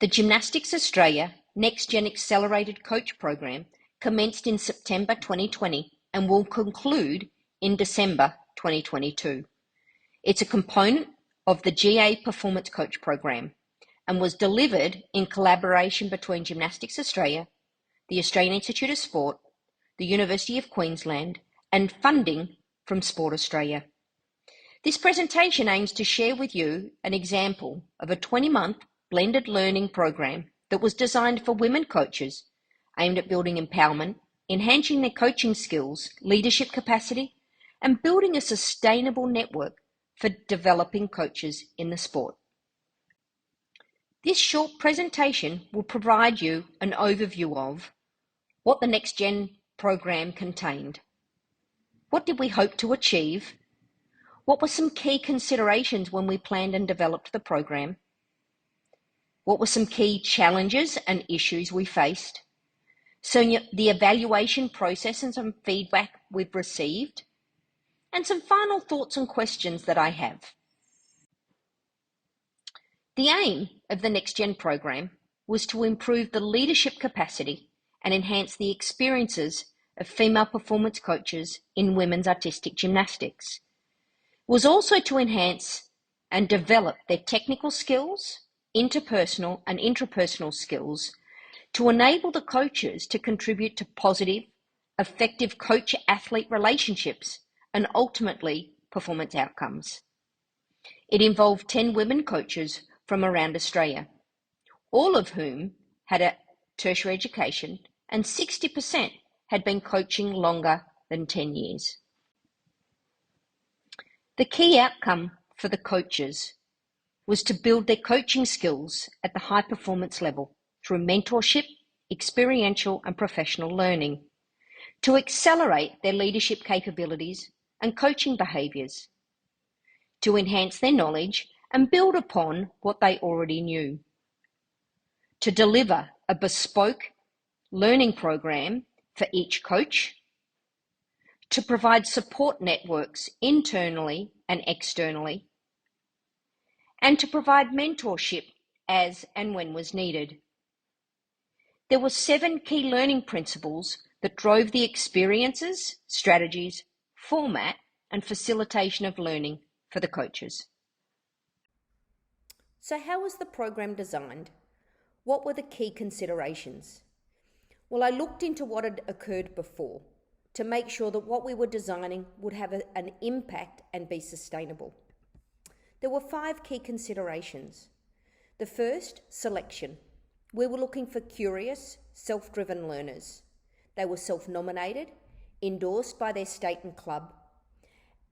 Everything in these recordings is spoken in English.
The Gymnastics Australia NextGEN Accelerated Coach Program commenced in September 2020 and will conclude in December 2022. It's a component of the GA Performance Coach Program and was delivered in collaboration between Gymnastics Australia, the Australian Institute of Sport, the University of Queensland, and funding from Sport Australia. This presentation aims to share with you an example of a 20-month blended learning program that was designed for women coaches, aimed at building empowerment, enhancing their coaching skills, leadership capacity, and building a sustainable network for developing coaches in the sport. This short presentation will provide you an overview of what the NextGEN program contained. What did we hope to achieve? What were some key considerations when we planned and developed the program? What were some key challenges and issues we faced? So the evaluation process and some feedback we've received, and some final thoughts and questions that I have. The aim of the NextGEN program was to improve the leadership capacity and enhance the experiences of female performance coaches in women's artistic gymnastics. It was also to enhance and develop their technical skills, interpersonal and intrapersonal skills, to enable the coaches to contribute to positive, effective coach-athlete relationships and ultimately performance outcomes. It involved 10 women coaches from around Australia, all of whom had a tertiary education, and 60% had been coaching longer than 10 years. The key outcome for the coaches was to build their coaching skills at the high performance level through mentorship, experiential and professional learning, to accelerate their leadership capabilities and coaching behaviours, to enhance their knowledge and build upon what they already knew, to deliver a bespoke learning program for each coach, to provide support networks internally and externally, and to provide mentorship as and when was needed. There were 7 key learning principles that drove the experiences, strategies, format, and facilitation of learning for the coaches. So how was the program designed? What were the key considerations? Well, I looked into what had occurred before to make sure that what we were designing would have an impact and be sustainable. There were 5 key considerations. The first, selection. We were looking for curious, self-driven learners. They were self-nominated, endorsed by their state and club,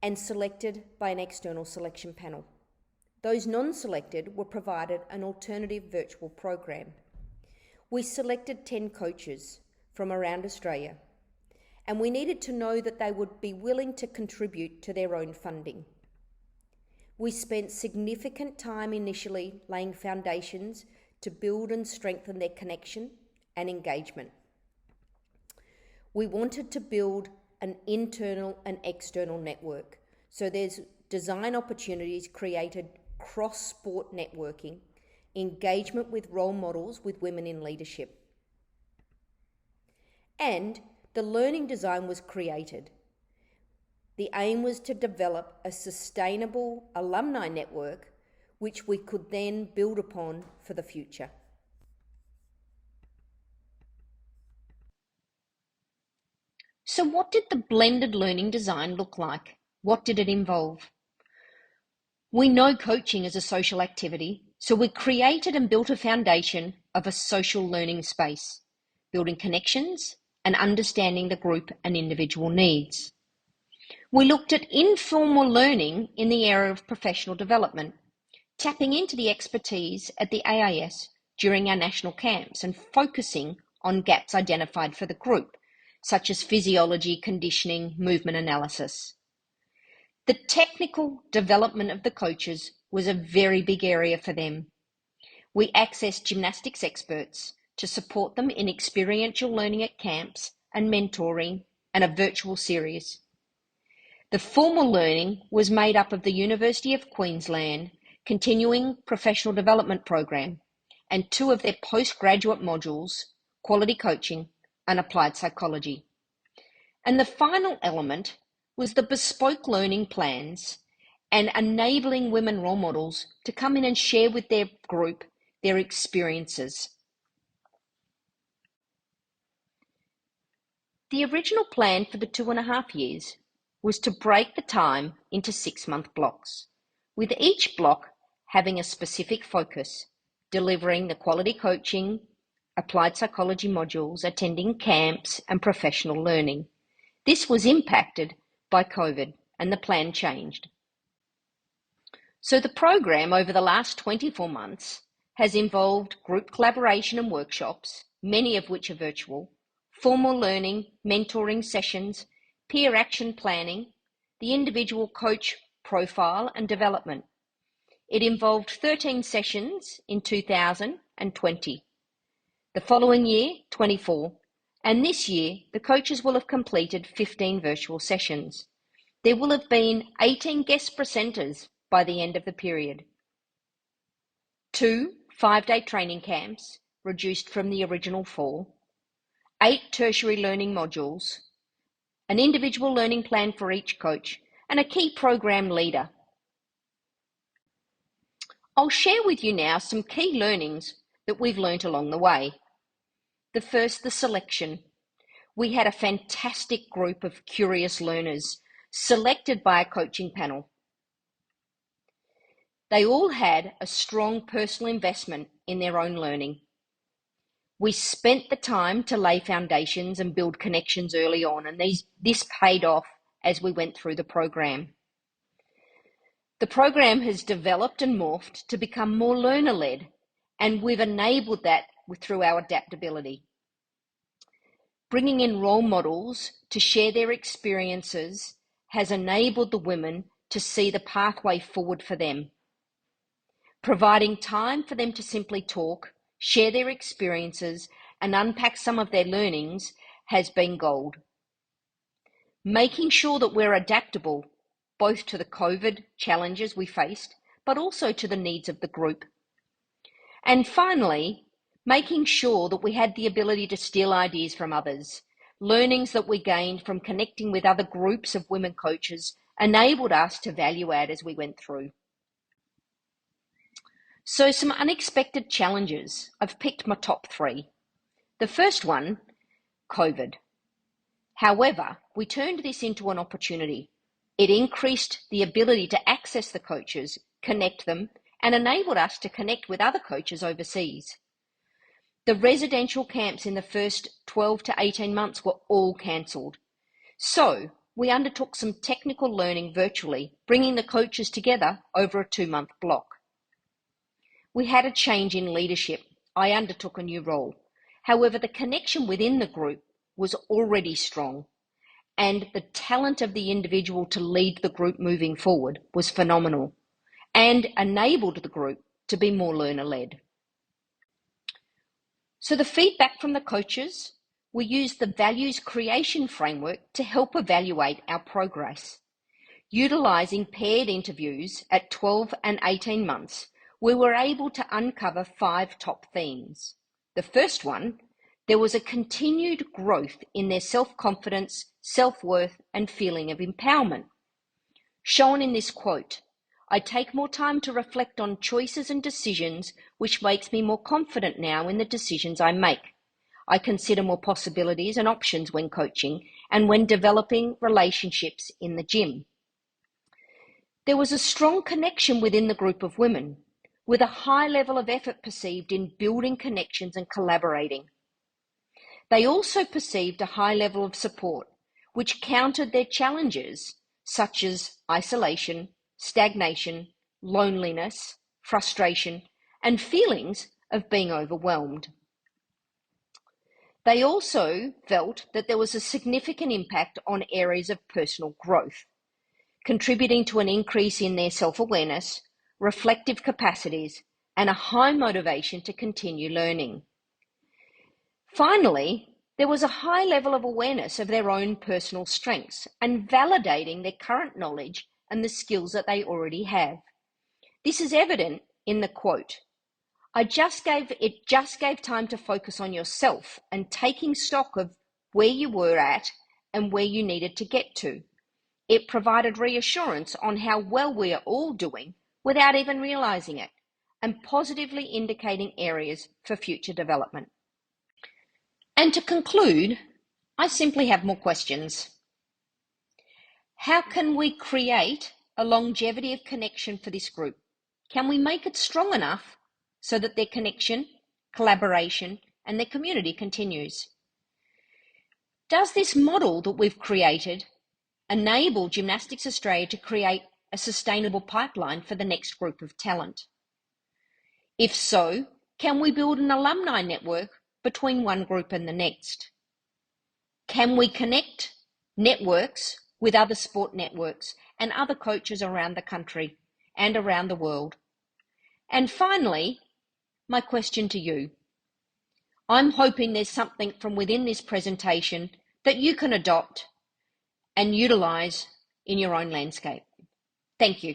and selected by an external selection panel. Those non-selected were provided an alternative virtual program. We selected 10 coaches from around Australia, and we needed to know that they would be willing to contribute to their own funding. We spent significant time initially laying foundations to build and strengthen their connection and engagement. We wanted to build an internal and external network. So there's design opportunities created, cross-sport networking, engagement with role models with women in leadership. And the learning design was created. The aim was to develop a sustainable alumni network which we could then build upon for the future. So what did the blended learning design look like? What did it involve? We know coaching is a social activity, so we created and built a foundation of a social learning space, building connections and understanding the group and individual needs. We looked at informal learning in the area of professional development, tapping into the expertise at the AIS during our national camps and focusing on gaps identified for the group, such as physiology, conditioning, movement analysis. The technical development of the coaches was a very big area for them. We accessed gymnastics experts to support them in experiential learning at camps and mentoring and a virtual series. The formal learning was made up of the University of Queensland Continuing Professional Development Program and 2 of their postgraduate modules, quality coaching and applied psychology. And the final element was the bespoke learning plans and enabling women role models to come in and share with their group their experiences. The original plan for the 2.5 years was to break the time into 6-month blocks, with each block having a specific focus, delivering the quality coaching, applied psychology modules, attending camps, and professional learning. This was impacted by COVID, and the plan changed. So the program over the last 24 months has involved group collaboration and workshops, many of which are virtual, formal learning, mentoring sessions, peer action planning, the individual coach profile and development. It involved 13 sessions in 2020. The following year, 24, and this year, the coaches will have completed 15 virtual sessions. There will have been 18 guest presenters by the end of the period. 2 5-day training camps, reduced from the original 4, 8 tertiary learning modules, an individual learning plan for each coach, and a key program leader. I'll share with you now some key learnings that we've learnt along the way. The first, the selection. We had a fantastic group of curious learners selected by a coaching panel. They all had a strong personal investment in their own learning. We spent the time to lay foundations and build connections early on, and this paid off as we went through the program. The program has developed and morphed to become more learner-led, and we've enabled that through our adaptability. Bringing in role models to share their experiences has enabled the women to see the pathway forward for them. Providing time for them to simply talk, share their experiences, and unpack some of their learnings has been gold. Making sure that we're adaptable, both to the COVID challenges we faced, but also to the needs of the group. And finally, making sure that we had the ability to steal ideas from others. Learnings that we gained from connecting with other groups of women coaches enabled us to value add as we went through. So some unexpected challenges. I've picked my top 3. The first one, COVID. However, we turned this into an opportunity. It increased the ability to access the coaches, connect them, and enabled us to connect with other coaches overseas. The residential camps in the first 12 to 18 months were all cancelled. So we undertook some technical learning virtually, bringing the coaches together over a 2-month block. We had a change in leadership. I undertook a new role. However, the connection within the group was already strong, and the talent of the individual to lead the group moving forward was phenomenal and enabled the group to be more learner-led. So the feedback from the coaches, we used the values creation framework to help evaluate our progress. Utilising paired interviews at 12 and 18 months, we were able to uncover 5 top themes. The first one, there was a continued growth in their self-confidence, self-worth, and feeling of empowerment. Shown in this quote, "I take more time to reflect on choices and decisions, which makes me more confident now in the decisions I make. I consider more possibilities and options when coaching and when developing relationships in the gym." There was a strong connection within the group of women, with a high level of effort perceived in building connections and collaborating. They also perceived a high level of support, which countered their challenges, such as isolation, stagnation, loneliness, frustration, and feelings of being overwhelmed. They also felt that there was a significant impact on areas of personal growth, contributing to an increase in their self-awareness, reflective capacities, and a high motivation to continue learning. Finally, there was a high level of awareness of their own personal strengths and validating their current knowledge and the skills that they already have. This is evident in the quote, It just gave time to focus on yourself and taking stock of where you were at and where you needed to get to. It provided reassurance on how well we are all doing without even realizing it, and positively indicating areas for future development. And to conclude, I simply have more questions. How can we create a longevity of connection for this group? Can we make it strong enough so that their connection, collaboration, and their community continues? Does this model that we've created enable Gymnastics Australia to create a sustainable pipeline for the next group of talent? If so, can we build an alumni network between one group and the next? Can we connect networks with other sport networks and other coaches around the country and around the world? And finally, my question to you. I'm hoping there's something from within this presentation that you can adopt and utilise in your own landscape. Thank you.